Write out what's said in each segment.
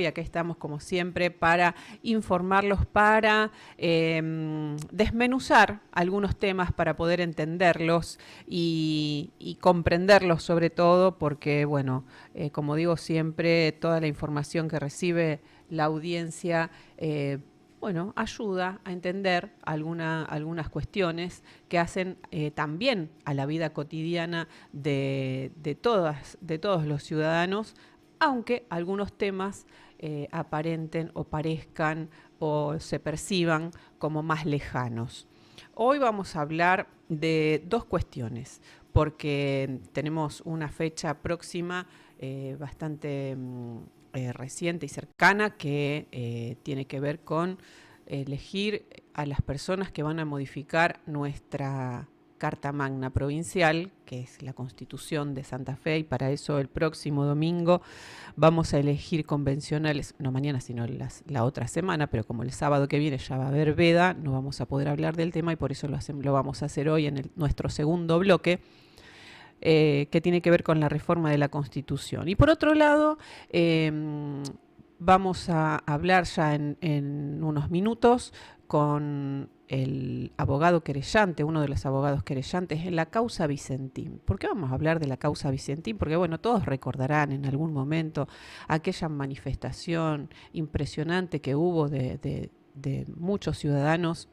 Y acá estamos como siempre para informarlos, para desmenuzar algunos temas para poder entenderlos y comprenderlos sobre todo porque, bueno, como digo siempre, toda la información que recibe la audiencia bueno, ayuda a entender algunas cuestiones que hacen también a la vida cotidiana de todos los ciudadanos, aunque algunos temas aparenten o parezcan o se perciban como más lejanos. Hoy vamos a hablar de dos cuestiones, porque tenemos una fecha próxima bastante reciente y cercana que tiene que ver con elegir a las personas que van a modificar nuestra Carta Magna Provincial, que es la Constitución de Santa Fe, y para eso el próximo domingo vamos a elegir convencionales, no mañana sino la otra semana, pero como el sábado que viene ya va a haber veda, no vamos a poder hablar del tema y por eso lo vamos a hacer hoy en nuestro segundo bloque, que tiene que ver con la reforma de la Constitución. Y por otro lado, vamos a hablar ya en unos minutos con el abogado querellante, uno de los abogados querellantes en la causa Vicentín. ¿Por qué vamos a hablar de la causa Vicentín? Porque, bueno, todos recordarán en algún momento aquella manifestación impresionante que hubo de muchos ciudadanos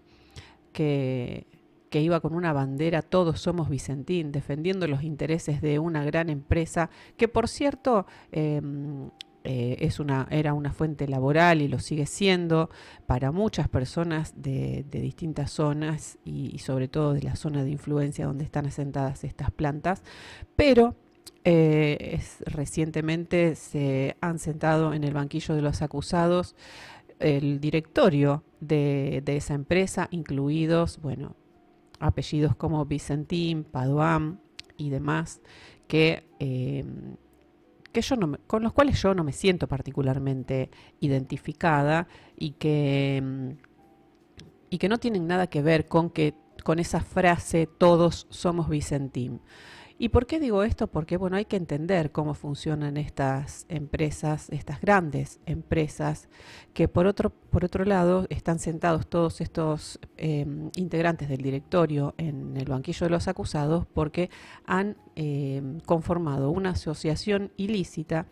que iba con una bandera "Todos somos Vicentín", defendiendo los intereses de una gran empresa que, por cierto, era una fuente laboral y lo sigue siendo para muchas personas de distintas zonas y sobre todo de la zona de influencia donde están asentadas estas plantas, pero recientemente se han sentado en el banquillo de los acusados el directorio de esa empresa, incluidos, bueno, apellidos como Vicentín, Padoan y demás, con los cuales yo no me siento particularmente identificada y que no tienen nada que ver con esa frase "todos somos Vicentín". ¿Y por qué digo esto? Porque, bueno, hay que entender cómo funcionan estas empresas, estas grandes empresas, que por otro lado están sentados todos estos integrantes del directorio en el banquillo de los acusados porque han conformado una asociación ilícita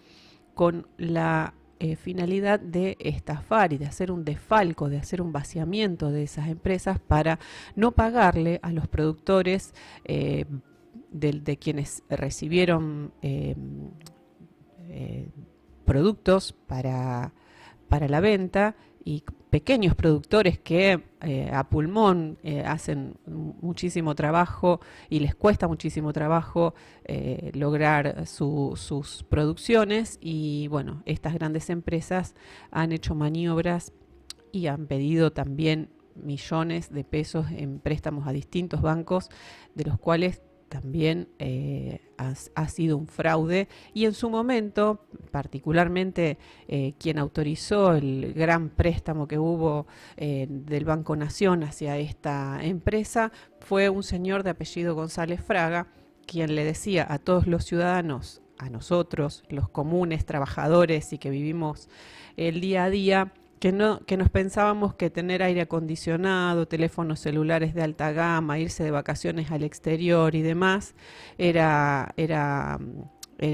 con la finalidad de estafar y de hacer un desfalco, de hacer un vaciamiento de esas empresas para no pagarle a los productores de quienes recibieron productos para la venta, y pequeños productores que a pulmón hacen muchísimo trabajo y les cuesta muchísimo trabajo lograr sus producciones, y bueno, estas grandes empresas han hecho maniobras y han pedido también millones de pesos en préstamos a distintos bancos, de los cuales también ha sido un fraude, y en su momento, particularmente quien autorizó el gran préstamo que hubo del Banco Nación hacia esta empresa fue un señor de apellido González Fraga, quien le decía a todos los ciudadanos, a nosotros, los comunes trabajadores y que vivimos el día a día, que nos pensábamos que tener aire acondicionado, teléfonos celulares de alta gama, irse de vacaciones al exterior y demás, era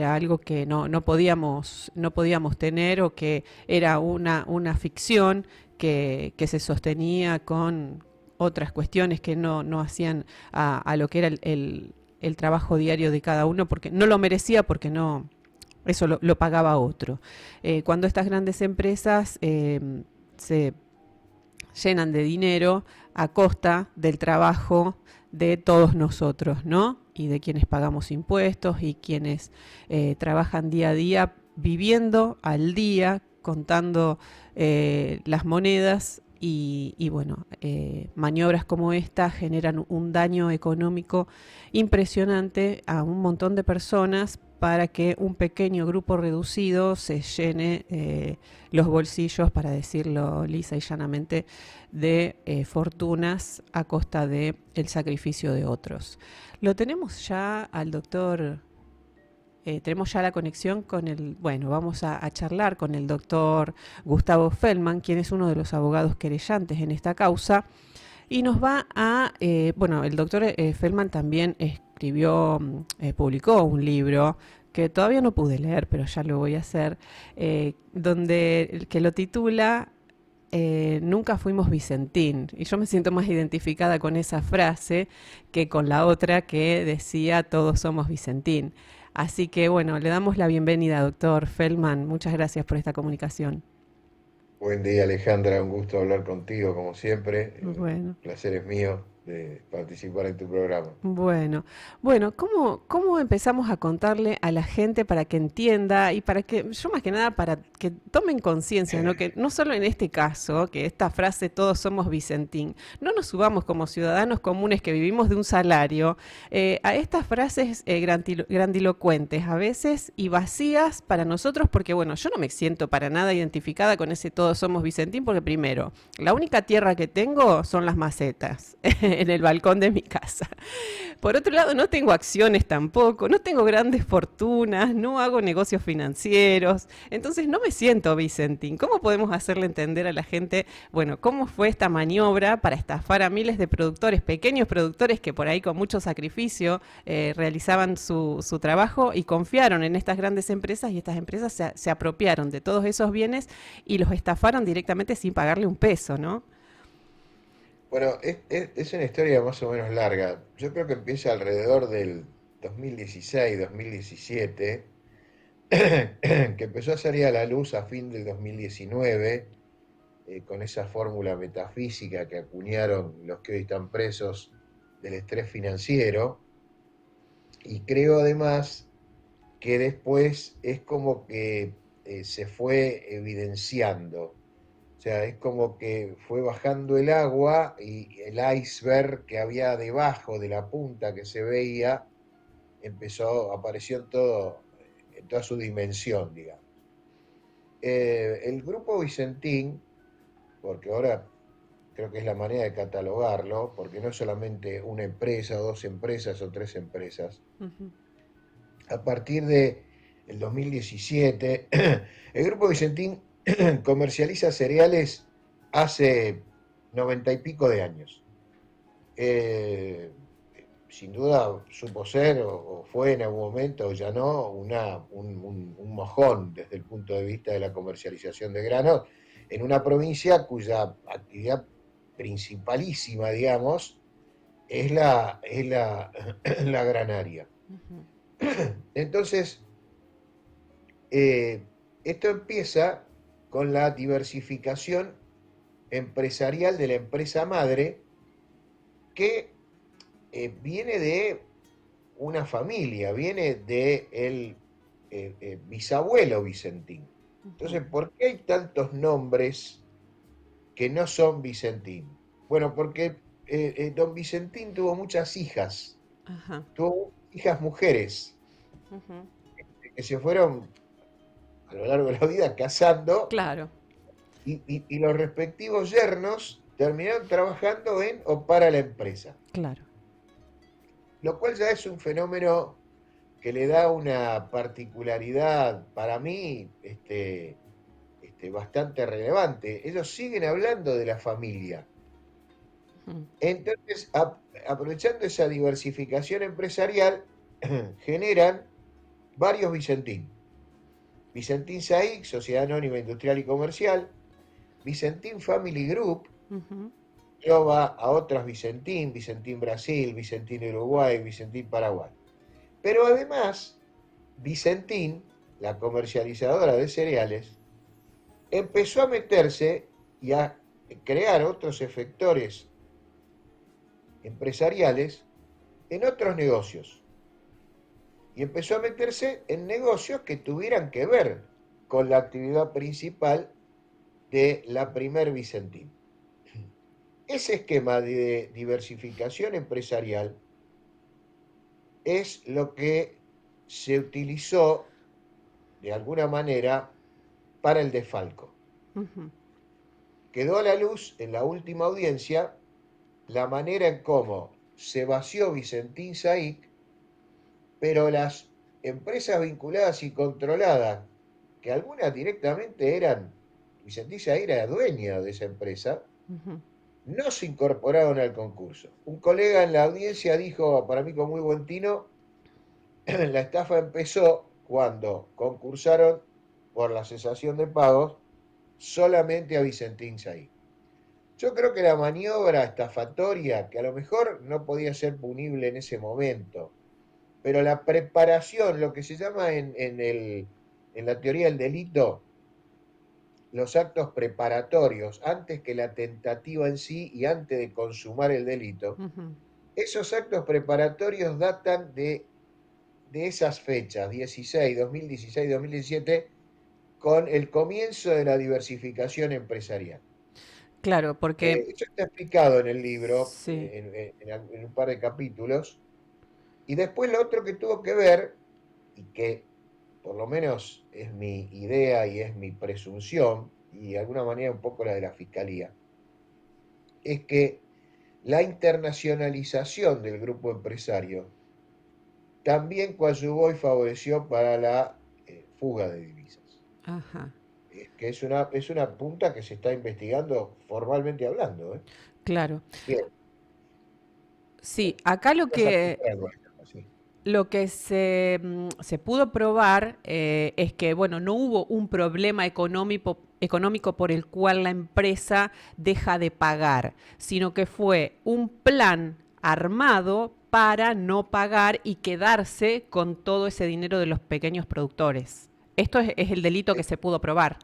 algo que no podíamos tener, o que era una ficción que se sostenía con otras cuestiones que no hacían a lo que era el trabajo diario de cada uno, porque no lo merecía, porque no... Eso lo pagaba otro. Cuando estas grandes empresas se llenan de dinero a costa del trabajo de todos nosotros, ¿no? Y de quienes pagamos impuestos y quienes trabajan día a día, viviendo al día, contando las monedas. Y bueno, maniobras como esta generan un daño económico impresionante a un montón de personas, para que un pequeño grupo reducido se llene los bolsillos, para decirlo lisa y llanamente, de fortunas a costa del sacrificio de otros. Lo tenemos ya al doctor tenemos ya la conexión con bueno, vamos a charlar con el doctor Gustavo Feldman, quien es uno de los abogados querellantes en esta causa, y nos va bueno, el doctor Feldman también publicó un libro que todavía no pude leer, pero ya lo voy a hacer, que lo titula Nunca fuimos Vicentín. Y yo me siento más identificada con esa frase que con la otra que decía todos somos Vicentín. Así que bueno, le damos la bienvenida, doctor Feldman. Muchas gracias por esta comunicación. Buen día, Alejandra. Un gusto hablar contigo, como siempre. El Bueno. placer es mío de participar en tu programa. Bueno, bueno, ¿cómo empezamos a contarle a la gente para que entienda y para que, yo más que nada, para que tomen conciencia, ¿no? Que no solo en este caso, que esta frase todos somos Vicentín, no nos subamos como ciudadanos comunes que vivimos de un salario a estas frases grandilocuentes a veces y vacías para nosotros, porque bueno, yo no me siento para nada identificada con ese todos somos Vicentín, porque primero, la única tierra que tengo son las macetas en el balcón de mi casa. Por otro lado, no tengo acciones tampoco, no tengo grandes fortunas, no hago negocios financieros, entonces no me siento Vicentín. ¿Cómo podemos hacerle entender a la gente, bueno, cómo fue esta maniobra para estafar a miles de productores, pequeños productores que por ahí con mucho sacrificio realizaban su trabajo y confiaron en estas grandes empresas y estas empresas se apropiaron de todos esos bienes y los estafaron directamente sin pagarle un peso, ¿no? Bueno, es una historia más o menos larga. Yo creo que empieza alrededor del 2016, 2017, que empezó a salir a la luz a fin del 2019, con esa fórmula metafísica que acuñaron los que hoy están presos del estrés financiero. Y creo además que después es como que se fue evidenciando. O sea, es como que fue bajando el agua y el iceberg que había debajo de la punta que se veía apareció en toda su dimensión, digamos. El grupo Vicentín, porque ahora creo que es la manera de catalogarlo, porque no es solamente una empresa, o dos empresas o tres empresas, Uh -huh. a partir de el 2017, el Grupo Vicentín comercializa cereales hace 90 y pico de años. Eh, Sin duda supo ser, o fue en algún momento, o ya no, un mojón desde el punto de vista de la comercialización de granos, en una provincia cuya actividad principalísima, digamos, es la granaria. Uh -huh. Entonces, esto empieza con la diversificación empresarial de la empresa madre que viene de una familia, viene de el bisabuelo Vicentín. Uh -huh. Entonces, ¿por qué hay tantos nombres que no son Vicentín? Bueno, porque don Vicentín tuvo muchas hijas, Ajá. tuvo hijas mujeres Uh -huh. que se fueron a lo largo de la vida casando Claro, y los respectivos yernos terminaron trabajando en o para la empresa, claro. lo cual ya es un fenómeno que le da una particularidad para mí bastante relevante. Ellos siguen hablando de la familia. Uh -huh. Entonces, aprovechando esa diversificación empresarial, generan varios Vicentín. Vicentín SAIC, Sociedad Anónima Industrial y Comercial, Vicentín Family Group, Uh -huh. engloba a otras Vicentín, Vicentín Brasil, Vicentín Uruguay, Vicentín Paraguay. Pero además, Vicentín, la comercializadora de cereales, empezó a meterse y a crear otros efectores empresariales en otros negocios. Y empezó a meterse en negocios que tuvieran que ver con la actividad principal de la primer Vicentín. Ese esquema de diversificación empresarial es lo que se utilizó de alguna manera para el desfalco. Uh -huh. Quedó a la luz en la última audiencia la manera en cómo se vació Vicentín SAIC, pero las empresas vinculadas y controladas, que algunas directamente eran, Vicentín Zahir era dueña de esa empresa, Ujú. no se incorporaron al concurso. Un colega en la audiencia dijo, para mí con muy buen tino, la estafa empezó cuando concursaron por la cesación de pagos solamente a Vicentín Zahir. Yo creo que la maniobra estafatoria, que a lo mejor no podía ser punible en ese momento, pero la preparación, lo que se llama en la teoría del delito, los actos preparatorios, antes que la tentativa en sí y antes de consumar el delito, Ujú. esos actos preparatorios datan de esas fechas, 2016, 2017, con el comienzo de la diversificación empresarial. Claro, porque Eso está explicado en el libro, sí. en un par de capítulos. Y después lo otro que tuvo que ver, y que por lo menos es mi idea y es mi presunción, y de alguna manera un poco la de la fiscalía, es que la internacionalización del grupo empresario también coadyuvó y favoreció para la fuga de divisas, Ajá, que es una punta que se está investigando formalmente hablando, ¿eh? claro. Bien, Sí, acá vas a preguntar algo, Alejandra, sí. lo que se pudo probar es que, bueno, no hubo un problema económico por el cual la empresa deja de pagar, sino que fue un plan armado para no pagar y quedarse con todo ese dinero de los pequeños productores. Esto es el delito que Eh, se pudo probar.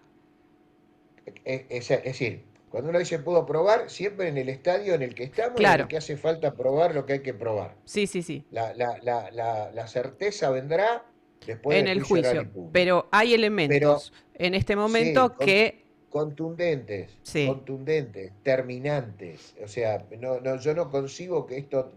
Es decir, cuando uno dice puedo probar, siempre en el estadio en el que estamos y en el Claro, que hace falta probar lo que hay que probar. sí, sí, sí, La certeza vendrá después en del el juicio oral y juicio, público. pero hay Pero elementos en este sí, momento que, contundentes, sí. contundentes, terminantes. O sea, yo no concibo que esto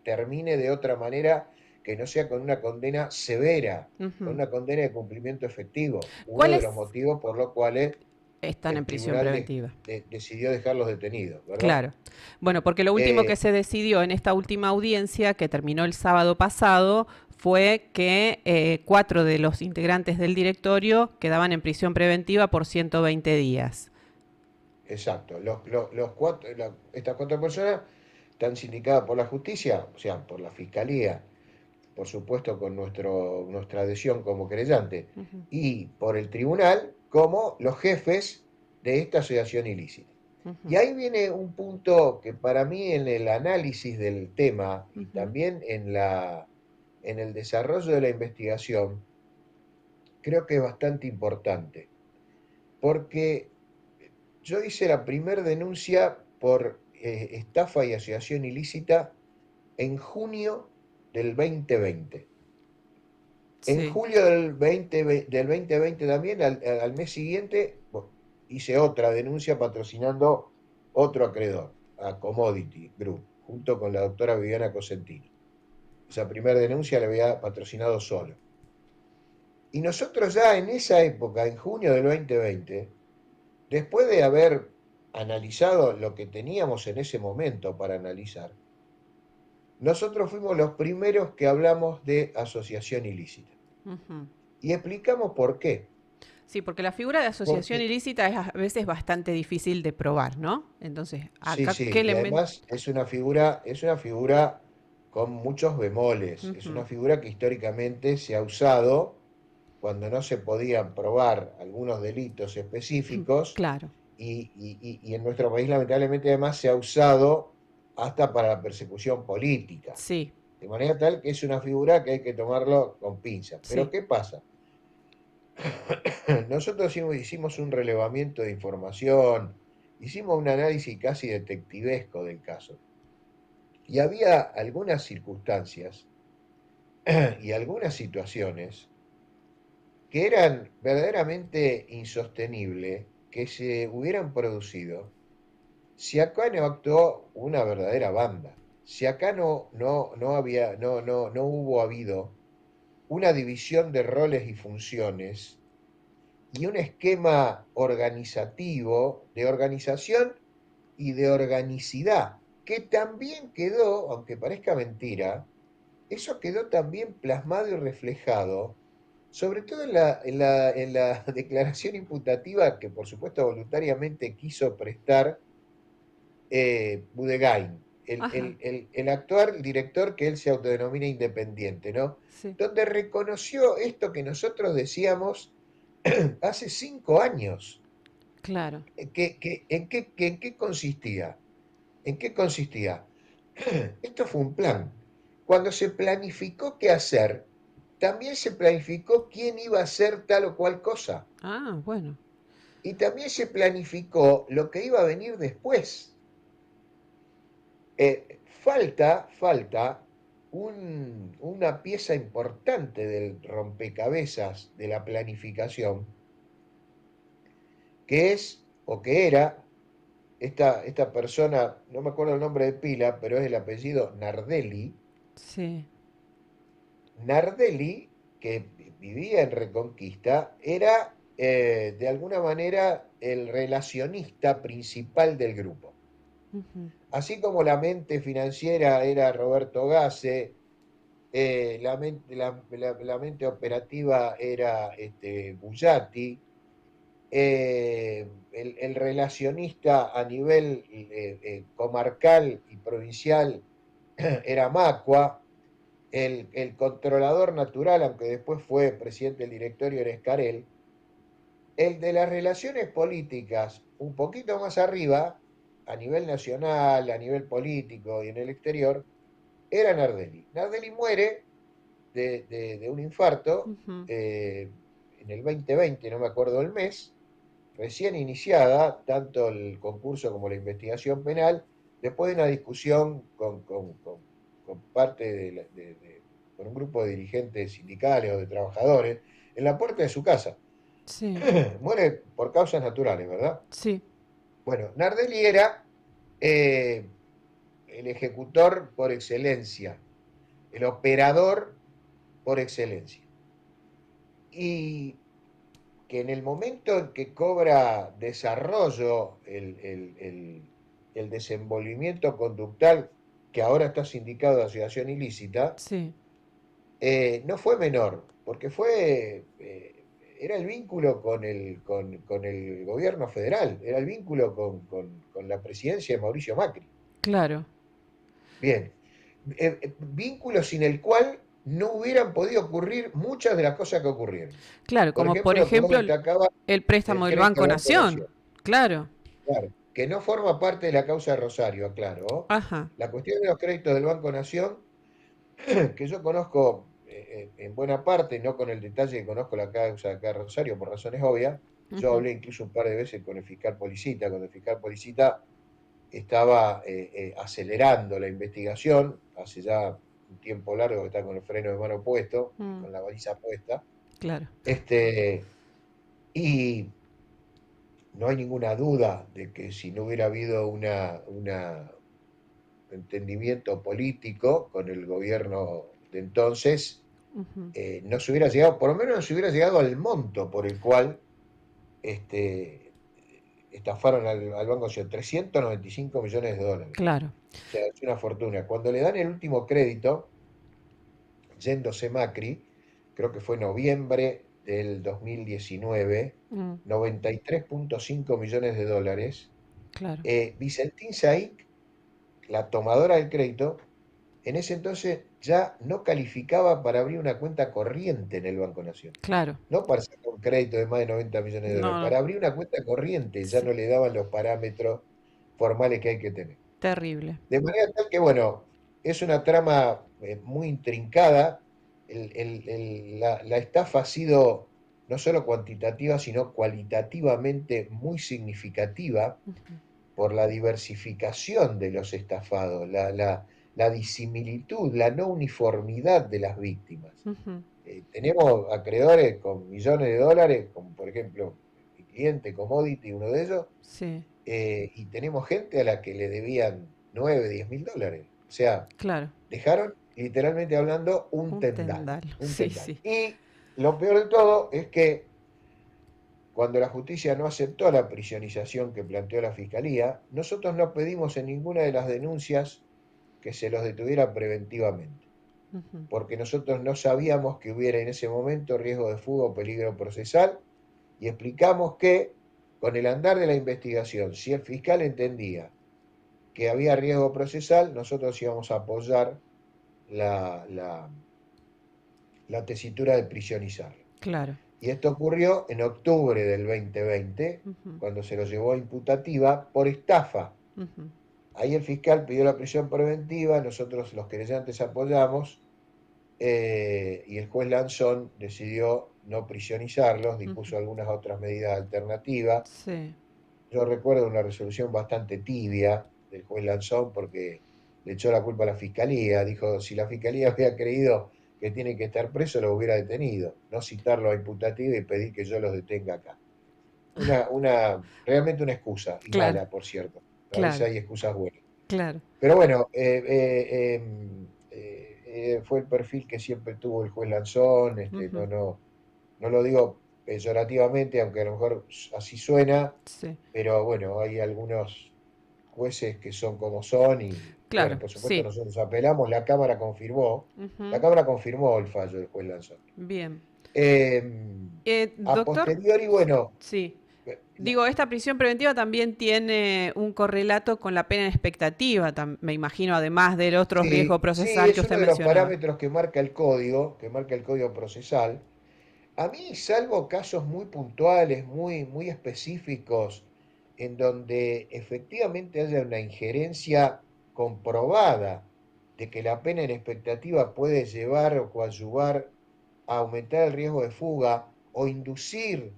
termine de otra manera que no sea con una condena severa, con Ujú. una condena de cumplimiento efectivo. Uno de ¿Cuáles los motivos por los cuales están en el prisión tribunal preventiva? decidió dejarlos detenidos, ¿verdad? Claro. Bueno, porque lo último que Eh, se decidió en esta última audiencia, que terminó el sábado pasado, fue que 4 de los integrantes del directorio quedaban en prisión preventiva por 120 días. exacto. Los cuatro, estas cuatro personas están sindicadas por la justicia, o sea, por la fiscalía, por supuesto con nuestra adhesión como querellante, Ujú, y por el tribunal como los jefes de esta asociación ilícita. Y ujú, ahí viene un punto que para mí en el análisis del tema y ujú. también en el desarrollo de la investigación, creo que es bastante importante, porque yo hice la primera denuncia por estafa y asociación ilícita en junio del 2020. En Sí. julio del 2020 también, al mes siguiente, bueno, hice otra denuncia patrocinando otro acreedor, a Commodity Group, junto con la doctora Viviana Cosentino. Esa primera denuncia la había patrocinado solo. Y nosotros ya en esa época, en junio del 2020, después de haber analizado lo que teníamos en ese momento para analizar, nosotros fuimos los primeros que hablamos de asociación ilícita. Ujú. Y explicamos por qué. Sí, porque la figura de Porque asociación ilícita es a veces bastante difícil de probar, ¿no? Entonces, sí, acá, ¿qué sí, y elemento? además es una figura con muchos bemoles, es una figura que históricamente se ha usado cuando no se podían probar algunos delitos específicos Claro, y en nuestro país lamentablemente además se ha usado hasta para la persecución política, sí, de manera tal que es una figura que hay que tomarlo con pinzas. Pero sí. ¿qué pasa? Nosotros hicimos un relevamiento de información, hicimos un análisis casi detectivesco del caso. Y había algunas circunstancias y algunas situaciones que eran verdaderamente insostenibles que se hubieran producido si acá no actuó una verdadera banda, si acá no hubo habido una división de roles y funciones y un esquema organizativo, de organización y de organicidad, que también quedó, aunque parezca mentira, eso quedó también plasmado y reflejado, sobre todo en la declaración imputativa que por supuesto voluntariamente quiso prestar Budegain, Ajá, el actual director que él se autodenomina independiente, ¿no? sí, Donde reconoció esto que nosotros decíamos hace 5 años. claro. ¿En qué consistía? ¿En qué consistía? Esto fue un plan. Cuando se planificó qué hacer, también se planificó quién iba a hacer tal o cual cosa. Ah, bueno. Y también se planificó lo que iba a venir después. Falta una pieza importante del rompecabezas de la planificación, que es, o que era, esta persona, no me acuerdo el nombre de pila, pero es el apellido Nardelli. Sí. Nardelli, que vivía en Reconquista, era de alguna manera el relacionista principal del grupo. Ujú. Así como la mente financiera era Roberto Gasse, la mente operativa era Bullati, el relacionista a nivel comarcal y provincial era Macua, el controlador natural, aunque después fue presidente del directorio, era Escarel, el de las relaciones políticas un poquito más arriba, a nivel nacional, a nivel político y en el exterior, era Nardelli. Nardelli muere de un infarto Ujú. en el 2020, no me acuerdo el mes, recién iniciada, tanto el concurso como la investigación penal, después de una discusión con parte con un grupo de dirigentes sindicales o de trabajadores, en la puerta de su casa. Sí, Muere por causas naturales, ¿verdad? sí, Bueno, Nardelli era eh, el ejecutor por excelencia, el operador por excelencia. Y que en el momento en que cobra desarrollo el desenvolvimiento conductual que ahora está sindicado de asociación ilícita, sí, no fue menor, porque era el vínculo con el gobierno federal, era el vínculo con la presidencia de Mauricio Macri. claro. Bien, vínculo sin el cual no hubieran podido ocurrir muchas de las cosas que ocurrieron. Claro, Por como por ejemplo, lo que vos ejemplo destacabas el préstamo del del crédito Banco al Banco Nación. Nación. Claro. Claro, que no forma parte de la causa de Rosario, aclaro. Ajá. La cuestión de los créditos del Banco Nación, que yo conozco en buena parte, no con el detalle que conozco la causa de acá de Rosario, por razones obvias. Yo Ujú. hablé incluso un par de veces con el fiscal Policita, cuando el fiscal Policita estaba acelerando la investigación, hace ya un tiempo largo que está con el freno de mano puesto y Mm, con la baliza puesta. claro, Y no hay ninguna duda de que si no hubiera habido un entendimiento político con el gobierno de entonces, ujú, no se hubiera llegado, por lo menos no se hubiera llegado al monto por el cual este, estafaron al Banco Nación, 395 millones de dólares. claro. O sea, es una fortuna. Cuando le dan el último crédito, yéndose Macri, creo que fue noviembre del 2019, Mm, 93,5 millones de dólares. claro, Vicentín Saic, la tomadora del crédito, en ese entonces ya no calificaba para abrir una cuenta corriente en el Banco Nación. claro. No para sacar un crédito de más de 90 millones de dólares, No, no. para abrir una cuenta corriente ya Sí, no le daban los parámetros formales que hay que tener. terrible. De manera tal que, bueno, es una trama muy intrincada. La estafa ha sido no solo cuantitativa, sino cualitativamente muy significativa Ujú, por la diversificación de los estafados, la disimilitud, la no uniformidad de las víctimas. ujú. Tenemos acreedores con millones de dólares, como por ejemplo mi cliente Commodity, uno de ellos, Sí, y tenemos gente a la que le debían 9, 10 mil dólares. O sea, claro. dejaron, literalmente hablando, un Un tendal, tendal. un Sí, tendal. sí. Y lo peor de todo es que cuando la justicia no aceptó la prisionización que planteó la fiscalía, nosotros no pedimos en ninguna de las denuncias que se los detuviera preventivamente. Ujú. porque nosotros no sabíamos que hubiera en ese momento riesgo de fuga o peligro procesal, y explicamos que con el andar de la investigación, si el fiscal entendía que había riesgo procesal, nosotros íbamos a apoyar la, la tesitura de prisionizarlo. Claro. Y esto ocurrió en octubre del 2020, Ujú. cuando se lo llevó a imputativa por estafa. Ujú. Ahí el fiscal pidió la prisión preventiva, nosotros los querellantes apoyamos, y el juez Lanzón decidió no prisionizarlos, Ujú. dispuso algunas otras medidas alternativas. Sí. Yo recuerdo una resolución bastante tibia del juez Lanzón porque le echó la culpa a la fiscalía, dijo, si la fiscalía había creído que tiene que estar preso, lo hubiera detenido, no citarlo a imputativa y pedir que yo los detenga acá. Realmente una excusa, y Claro, mala, por cierto. A veces claro, hay excusas buenas. claro. Pero bueno, fue el perfil que siempre tuvo el juez Lanzón, Ujú. no lo digo peyorativamente, aunque a lo mejor así suena, Sí. pero bueno, hay algunos jueces que son como son y bueno, Claro, por supuesto sí. nosotros apelamos, la Ujú. Cámara confirmó el fallo del juez Lanzón. Bien. Eh, a Doctor, posteriori, bueno, sí. la- Digo, esta prisión preventiva también tiene un correlato con la pena en expectativa, me imagino, además del otro riesgo sí, sí, procesal que es usted uno de los mencionaba. parámetros que marca el código procesal. A mí, salvo casos muy puntuales, muy específicos, en donde efectivamente haya una injerencia comprobada de que la pena en expectativa puede llevar o coadyuvar a aumentar el riesgo de fuga o inducir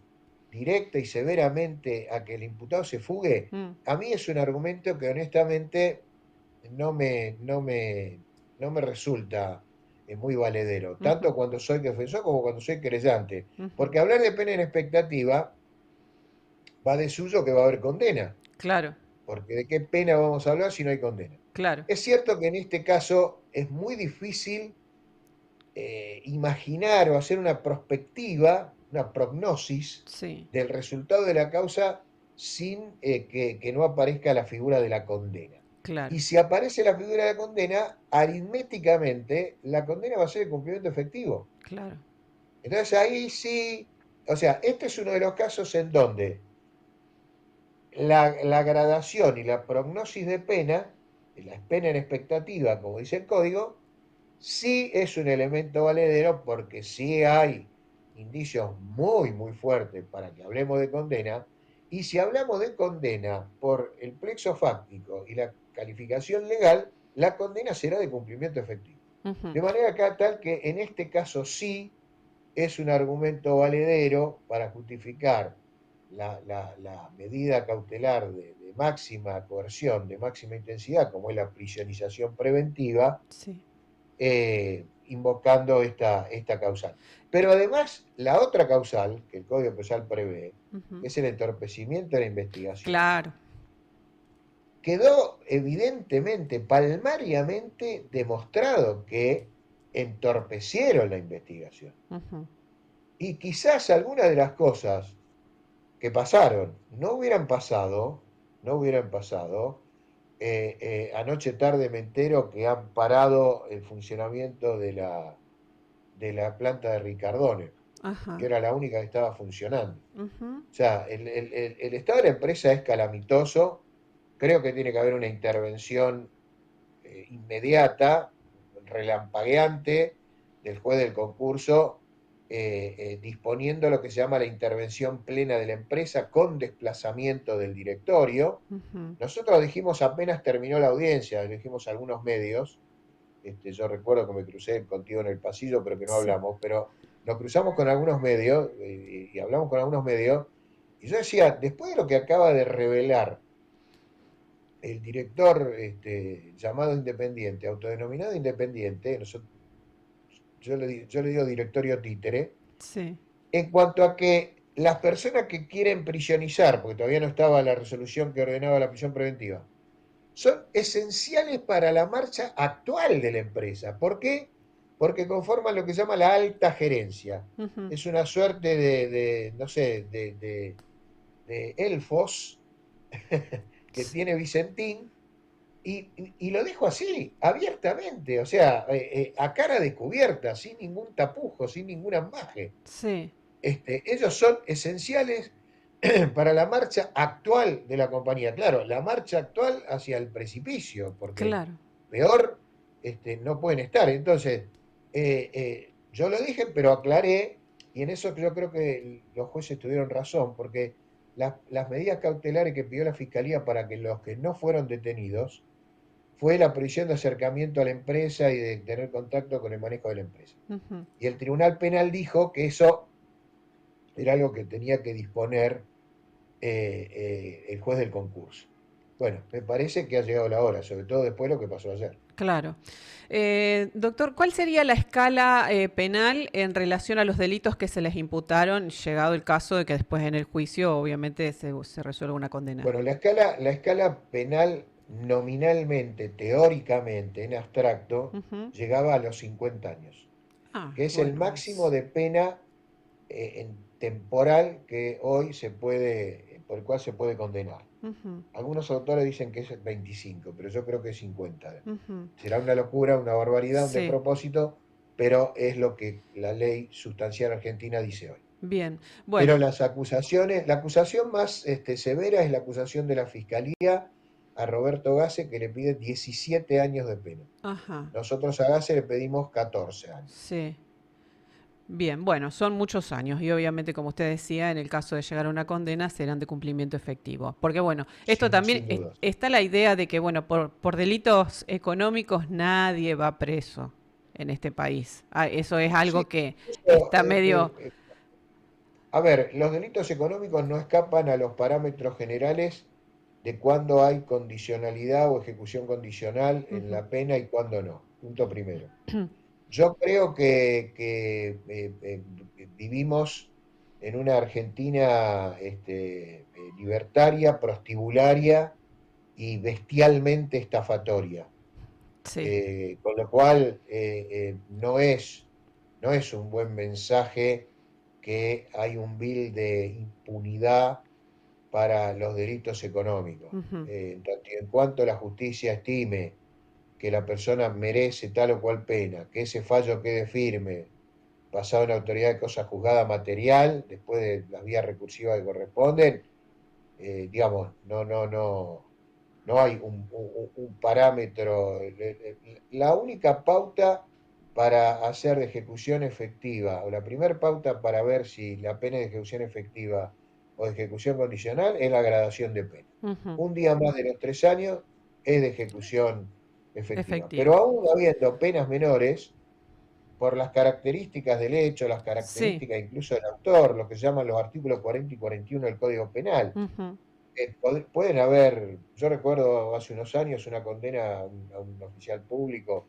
directa y severamente a que el imputado se fugue, Mm. a mí es un argumento que honestamente no me, no me, no me resulta muy valedero, Ujú. tanto cuando soy defensor como cuando soy querellante, Ujú. porque hablar de pena en expectativa va de suyo que va a haber condena, Claro, porque ¿de qué pena vamos a hablar si no hay condena? claro. Es cierto que en este caso es muy difícil imaginar o hacer una prospectiva, una prognosis Sí, del resultado de la causa sin que no aparezca la figura de la condena. claro, Y si aparece la figura de la condena, aritméticamente la condena va a ser el cumplimiento efectivo. claro. Entonces ahí sí, o sea, este es uno de los casos en donde la gradación y la prognosis de pena, la pena en expectativa, como dice el código, sí es un elemento valedero porque sí hay indicios muy fuertes para que hablemos de condena. Y si hablamos de condena por el plexo fáctico y la calificación legal, la condena será de cumplimiento efectivo. Ujú. De manera que, tal que en este caso sí es un argumento valedero para justificar la medida cautelar de máxima coerción, de máxima intensidad, como es la prisionización preventiva, Sí, invocando esta causal. Pero además, la otra causal que el Código Procesal prevé, ujú. que es el entorpecimiento de la investigación, Claro. quedó evidentemente, palmariamente demostrado que entorpecieron la investigación. Ujú. Y quizás algunas de las cosas que pasaron no hubieran pasado. Anoche tarde me entero que han parado el funcionamiento de la planta de Ricardone, Ajá. que era la única que estaba funcionando. Ujú. O sea, el estado de la empresa es calamitoso. Creo que tiene que haber una intervención inmediata, relampagueante, del juez del concurso, disponiendo lo que se llama la intervención plena de la empresa con desplazamiento del directorio. Ujú. Nosotros dijimos apenas terminó la audiencia, le dijimos a algunos medios, yo recuerdo que me crucé contigo en el pasillo, pero que no Sí. hablamos, pero nos cruzamos con algunos medios y hablamos con algunos medios, y yo decía, después de lo que acaba de revelar el director llamado independiente, autodenominado independiente, yo le digo directorio títere, Sí. en cuanto a que las personas que quieren prisionizar, porque todavía no estaba la resolución que ordenaba la prisión preventiva, son esenciales para la marcha actual de la empresa. ¿Por qué? Porque conforman lo que se llama la alta gerencia. Ujú. Es una suerte no sé, de elfos que Sí. tiene Vicentín, y lo dijo así, abiertamente, o sea, a cara descubierta, sin ningún tapujo, sin ningún ambaje. Sí, Ellos son esenciales para la marcha actual de la compañía. Claro, la marcha actual hacia el precipicio, porque claro. peor no pueden estar. Entonces, yo lo dije, pero aclaré, y en eso yo creo que los jueces tuvieron razón, porque las medidas cautelares que pidió la Fiscalía para que los que no fueron detenidos fue la prohibición de acercamiento a la empresa y de tener contacto con el manejo de la empresa. Ujú. Y el Tribunal Penal dijo que eso era algo que tenía que disponer el juez del concurso. Bueno, me parece que ha llegado la hora, sobre todo después de lo que pasó ayer. Claro. Doctor, ¿cuál sería la escala penal en relación a los delitos que se les imputaron, llegado el caso de que después en el juicio obviamente se resuelva una condena? Bueno, la escala penal nominalmente, teóricamente, en abstracto, Ujú. llegaba a los 50 años, Ah, que es el bueno, máximo de pena en temporal que hoy por el cual se puede condenar. ujú, Algunos autores dicen que es 25, pero yo creo que es 50. ujú. Será una locura, una barbaridad, un Sí, despropósito, pero es lo que la ley sustancial argentina dice hoy. bien. Pero Bueno, las acusaciones, la acusación más severa es la acusación de la Fiscalía a Roberto Gase, que le pide 17 años de pena. ajá, Nosotros a Gase le pedimos 14 años. sí. Bien, bueno, son muchos años y obviamente, como usted decía, en el caso de llegar a una condena serán de cumplimiento efectivo. Porque bueno, esto también Sin dudas. está la idea de que, bueno, por delitos económicos nadie va preso en este país. Ah, eso es Sí, algo que eso, está medio... a ver, los delitos económicos no escapan a los parámetros generales de cuándo hay condicionalidad o ejecución condicional en Ujú, la pena y cuándo no. Punto primero. Yo creo que vivimos en una Argentina libertaria, prostibularia y bestialmente estafatoria. sí. Con lo cual no es un buen mensaje que hay un bill de impunidad para los delitos económicos. Ujú, En tanto y en cuanto la justicia estime que la persona merece tal o cual pena, que ese fallo quede firme, basado en la autoridad de cosa juzgada material, después de las vías recursivas que corresponden, digamos, no hay un parámetro. La única pauta para hacer de ejecución efectiva, o la primera pauta para ver si la pena es de ejecución efectiva o de ejecución condicional, es la gradación de pena. ujú, Un día más de los 3 años es de ejecución efectiva. Pero efectivo. aún habiendo penas menores, por las características del hecho, las Sí. características incluso del autor, lo que se llaman los artículos 40 y 41 del Código Penal, Ujú. pueden haber, yo recuerdo hace unos años una condena a un oficial público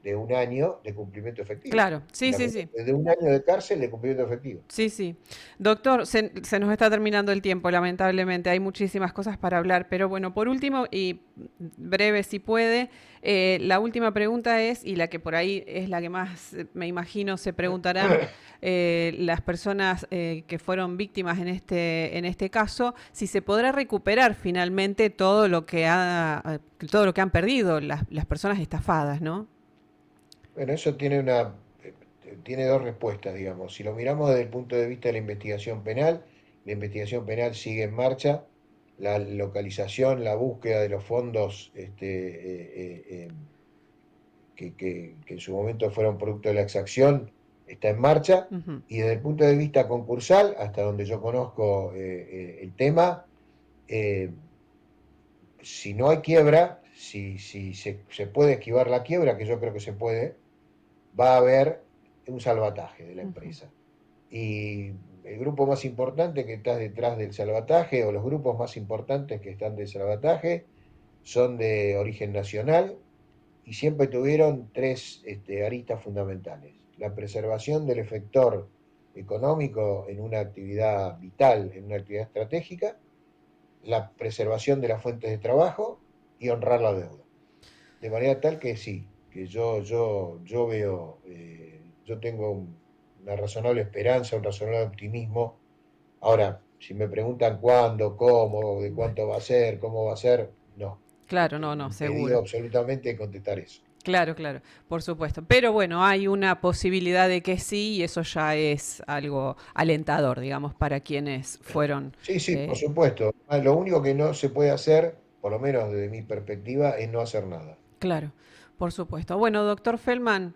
de 1 año de cumplimiento efectivo. Claro, sí, Una sí, condena sí. de 1 año de cárcel de cumplimiento efectivo. Sí, sí. Doctor, se nos está terminando el tiempo, lamentablemente. Hay muchísimas cosas para hablar, pero bueno, por último, y breve si puede, la última pregunta es, y la que por ahí es la que más me imagino se preguntarán las personas que fueron víctimas en este caso, si se podrá recuperar finalmente todo lo que han perdido las personas estafadas, ¿no? Bueno, eso tiene dos respuestas, digamos. Si lo miramos desde el punto de vista de la investigación penal sigue en marcha, la localización, la búsqueda de los fondos que en su momento fueron producto de la exacción está en marcha, Ujú, y desde el punto de vista concursal, hasta donde yo conozco el tema, eh, si no hay quiebra, si se puede esquivar la quiebra, que yo creo que se puede, va a haber un salvataje de la ujú. empresa. Y el grupo más importante que está detrás del salvataje, o los grupos más importantes que están del salvataje, son de origen nacional y siempre tuvieron tres aristas fundamentales. La preservación del efector económico en una actividad vital, en una actividad estratégica, la preservación de las fuentes de trabajo y honrar la deuda. De manera tal que sí, que yo veo, yo tengo una razonable esperanza, un razonable optimismo. Ahora, si me preguntan cuándo, cómo, de Bueno. cuánto va a ser, cómo va a ser, no. Claro, no, no, Impedido seguro. absolutamente contestar eso. Claro, claro, por supuesto. Pero bueno, hay una posibilidad de que sí y eso ya es algo alentador, digamos, para quienes fueron. Sí, sí, por eh, supuesto. Lo único que no se puede hacer, por lo menos desde mi perspectiva, es no hacer nada. claro, por supuesto. Bueno, doctor Feldman,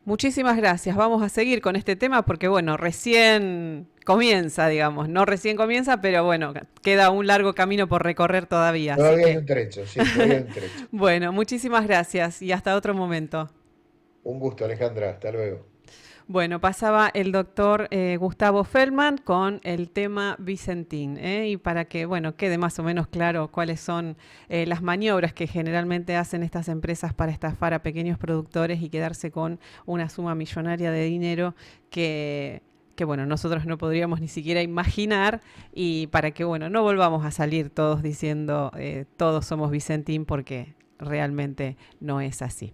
muchísimas gracias. Vamos a seguir con este tema porque, bueno, recién comienza, digamos. No recién comienza, pero bueno, queda un largo camino por recorrer todavía. Así Todavía hay que, un trecho, sí, todavía hay un trecho. bueno, muchísimas gracias y hasta otro momento. Un gusto, Alejandra. Hasta luego. Bueno, pasaba el doctor Gustavo Feldman con el tema Vicentín, ¿eh? Y para que, bueno, quede más o menos claro cuáles son las maniobras que generalmente hacen estas empresas para estafar a pequeños productores y quedarse con una suma millonaria de dinero que bueno, nosotros no podríamos ni siquiera imaginar y para que, bueno, no volvamos a salir todos diciendo todos somos Vicentín porque realmente no es así.